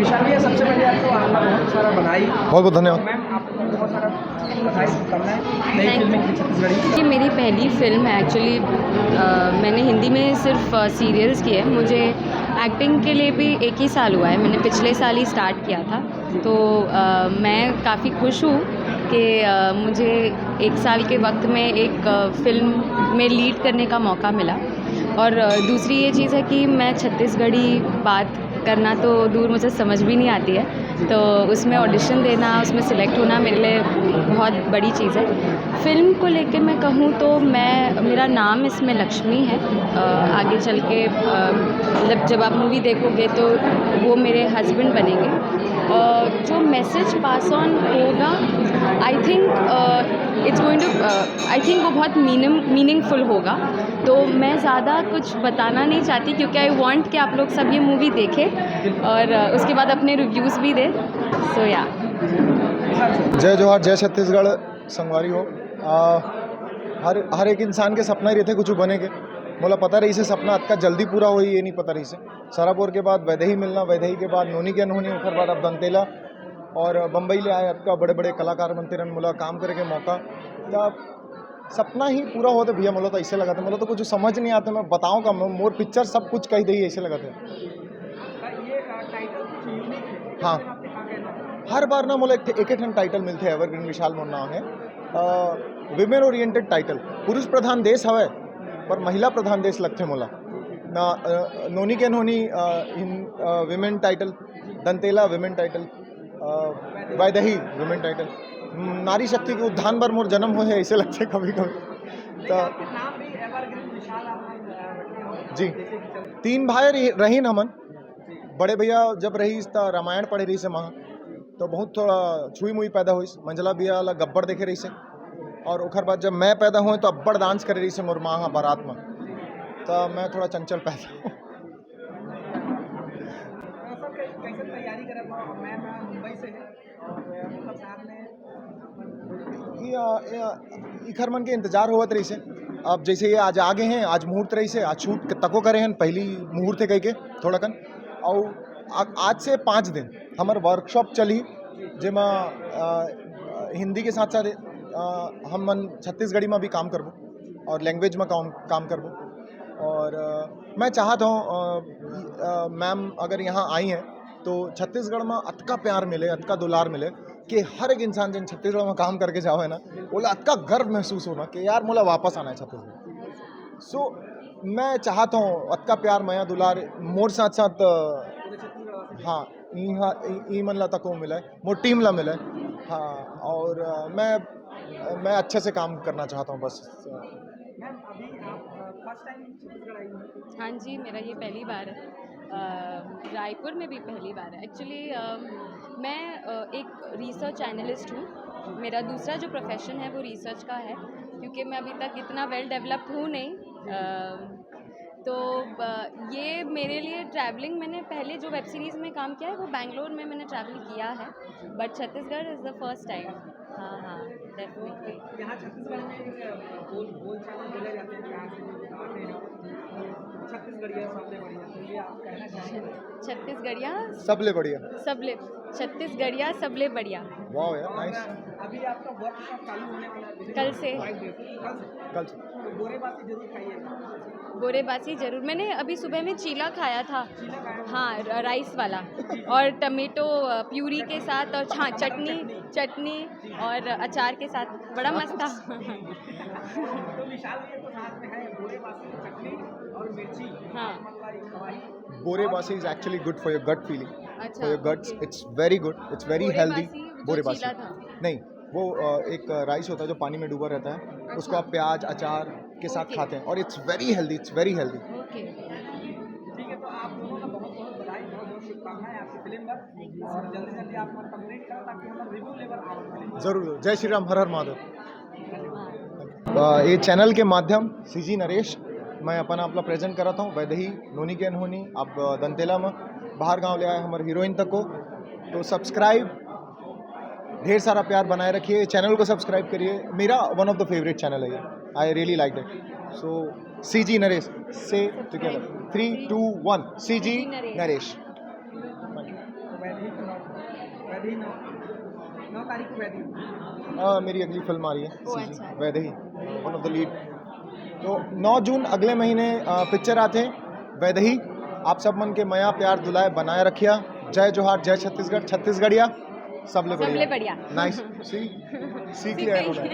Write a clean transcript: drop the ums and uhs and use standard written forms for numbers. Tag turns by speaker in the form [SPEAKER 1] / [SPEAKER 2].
[SPEAKER 1] विशाल भैया, सबसे पहले आपको आपका बहुत सारा बधाई।
[SPEAKER 2] बहुत बहुत धन्यवाद।
[SPEAKER 1] मैम, आपको बहुत सारा बधाई, शुभकामनाएं नई फिल्म की छत्तीसगढ़ी।
[SPEAKER 3] ये मेरी पहली फ़िल्म है एक्चुअली। मैंने हिंदी में सिर्फ सीरियल्स किए हैं। मुझे एक्टिंग के लिए भी 1 ही साल हुआ है, मैंने पिछले साल ही स्टार्ट किया था। तो मैं काफ़ी खुश हूँ कि मुझे 1 साल के वक्त में एक फ़िल्म में लीड करने का मौका मिला। और दूसरी ये चीज़ है कि मैं छत्तीसगढ़ी बात करना तो दूर, मुझे समझ भी नहीं आती है, तो उसमें ऑडिशन देना, उसमें सिलेक्ट होना मेरे लिए बहुत बड़ी चीज़ है। फ़िल्म को लेके मैं कहूँ तो मेरा नाम इसमें लक्ष्मी है। आगे चल के मतलब जब आप मूवी देखोगे तो वो मेरे हस्बैंड बनेंगे। जो मैसेज पास ऑन होगा, I think it's going to I think वो बहुत मीनिंगफुल होगा। तो मैं ज़्यादा कुछ बताना नहीं चाहती, क्योंकि आई वांट कि आप लोग सब ये मूवी देखें और उसके बाद अपने रिव्यूज़ भी दें। सो या
[SPEAKER 2] जय जोहार, जय छत्तीसगढ़ संगवारी हो। हर एक इंसान के सपना ही रहते कुछ बने के। मोला पता रही से सपना अतका जल्दी पूरा हो, ये नहीं पता रही से। सरापुर के बाद वैदेही मिलना, वैदेही के बाद नोनी के अनहोनी, उसके बाद अब दंतेला और बम्बई ले आए। अतका बड़े बड़े कलाकार बनते रहन, मोला काम करे के मौका। तब सपना ही पूरा होते भैया। मोला तो ऐसे लगा था, मोला तो कुछ समझ नहीं आता, मैं बताऊँ का मोर पिक्चर सब कुछ कह दी ऐसे लगा था। हाँ, हर बार ना मोला एक ठन टाइटल मिलते हैं एवरग्रीन विशाल मोर नाम है। विमेन ओरिएंटेड टाइटल, पुरुष प्रधान देश हवे पर महिला प्रधान देश लगते मोला ना। नोनी के नोनी women title, Dantela women title, Vaidehi women title, नारी शक्ति के उत्थान पर मोर जन्म हो है ऐसे लगते कभी कभी। तो जी, 3 भाई रहीन हमन। बड़े भैया जब रही तो रामायण पढ़े रही से महा, तो बहुत थोड़ा छुई मुई पैदा हुई। मंझला भैया ला गब्बर देखे रही से, और ओखर बाद जब मैं पैदा हुए तो अब्बड़ डांस करे रही से मोर माँ बारात में। तो मैं थोड़ा चंचल पैदा हूँ। इखर मन के इंतजार होवत रही से। अब जैसे ये आज आगे हैं, आज मुहूर्त रही से, आज शूट तको करे हैं, पहली मुहूर्त कह के थोड़ा कन। और आज से 5 दिन हमार वर्कशॉप चली, जेमा हिंदी के साथ साथ हम मन छत्तीसगढ़ी में भी काम करबो और लैंग्वेज में काम करबो। और मैं चाहता हूँ मैम अगर यहाँ आई हैं तो छत्तीसगढ़ में अतका प्यार मिले, अतका दुलार मिले कि हर एक इंसान जिन छत्तीसगढ़ में काम करके जाओ है ना, बोला अतका गर्व महसूस होना कि यार मोला वापस आना है छत्तीसगढ़। सो मैं चाहता हूँ अतका प्यार, मया दुलार मोर साथ साथ हाँ ई मन ला तको मिले, मोर टीम ला मिले। हाँ, और मैं अच्छे से काम करना चाहता हूँ बस।
[SPEAKER 3] हाँ जी, मेरा ये पहली बार है। रायपुर में भी पहली बार है एक्चुअली। मैं एक रिसर्च एनालिस्ट हूँ। मेरा दूसरा जो प्रोफेशन है वो रिसर्च का है, क्योंकि मैं अभी तक इतना वेल डेवलप्ड हूँ नहीं। तो ये मेरे लिए ट्रैवलिंग, मैंने पहले जो वेब सीरीज़ में काम किया है वो बैंगलोर में मैंने ट्रैवल किया है, but Chhattisgarh is the first time. हाँ, डेफिनेटली।
[SPEAKER 1] यहाँ छत्तीसगढ़ में बोल चाल बोले जाते हैं, यहाँ से आते हैं छत्तीसगढ़िया सबले बढ़िया, तो ये आप कहना चाहेंगे?
[SPEAKER 3] छत्तीसगढ़िया
[SPEAKER 2] सबले बढ़िया,
[SPEAKER 3] सबले छत्तीसगढ़िया सबले बढ़िया।
[SPEAKER 2] वाह यार, नाइस।
[SPEAKER 1] अभी आपका वर्कशॉप चालू होने वाला है
[SPEAKER 3] कल से।
[SPEAKER 2] कल से
[SPEAKER 1] तो गोरेबासी जरूर खाइएगा।
[SPEAKER 3] गोरेबासी ज़रूर। मैंने अभी सुबह में चीला खाया था। हाँ, राइस वाला, और टमेटो प्यूरी के साथ, और हाँ चटनी और अचार के साथ, बड़ा मस्त था।
[SPEAKER 1] तो विशाल ये तो साथ में है गोरेबासी, चटनी और मिर्ची।
[SPEAKER 3] हाँ,
[SPEAKER 2] बोरेबासी is actually good for your gut feeling,
[SPEAKER 3] अच्छा,
[SPEAKER 2] for your guts.
[SPEAKER 3] okay.
[SPEAKER 2] It's very good, it's very healthy.
[SPEAKER 3] जो
[SPEAKER 2] बोरेबासी
[SPEAKER 3] चीला था।
[SPEAKER 2] नहीं, वो एक राइस होता है जो पानी में डूबा रहता है, उसको आप प्याज अचार के साथ
[SPEAKER 3] Okay.
[SPEAKER 2] खाते हैं, और it's very healthy, it's very healthy.
[SPEAKER 3] Okay.
[SPEAKER 1] ठीक है, तो आप दोनों का बहुत बहुत बधाई, बहुत बहुत शुभकामनाएं आपकी फिल्म पर, और जल्दी जल्दी आप कंप्लीट करें ताकि हमारा रिव्यू लेवल आउट।
[SPEAKER 2] जरूर, जय श्री राम, हर हर महादेव। ये चैनल के माध्यम सीजी नरेश मैं अपन आपला प्रेजेंट करता हूँ। वैदेही नोनी के अनहोनी अब दंतेला में बाहर गांव ले आए हमारे हीरोइन तक को। तो सब्सक्राइब, ढेर सारा प्यार बनाए रखिए, चैनल को सब्सक्राइब करिए। मेरा one of the favourite channel है ये, I really like it. So CG Naresh, से टुगेदर 3, 2, 1 सीजी नरेश।
[SPEAKER 1] वैदेही 9 तारीख को वैदेही।
[SPEAKER 2] मेरी अगली फिल्म आ रही है
[SPEAKER 3] ओह,
[SPEAKER 2] CG,
[SPEAKER 3] अच्छा।
[SPEAKER 2] Vaidehi, one of the lead. तो 9 जून अगले महीने पिक्चर आते वैदेही। आप सब मन के मया प्यार दुलाए बनाए रखिया। जय जोहार, जय छत्तीसगढ़, छत्तीसगढ़िया सबले
[SPEAKER 3] सबले
[SPEAKER 2] बढ़िया।
[SPEAKER 3] बढ़िया।
[SPEAKER 2] नाइस, सीख लिया इन्होंने।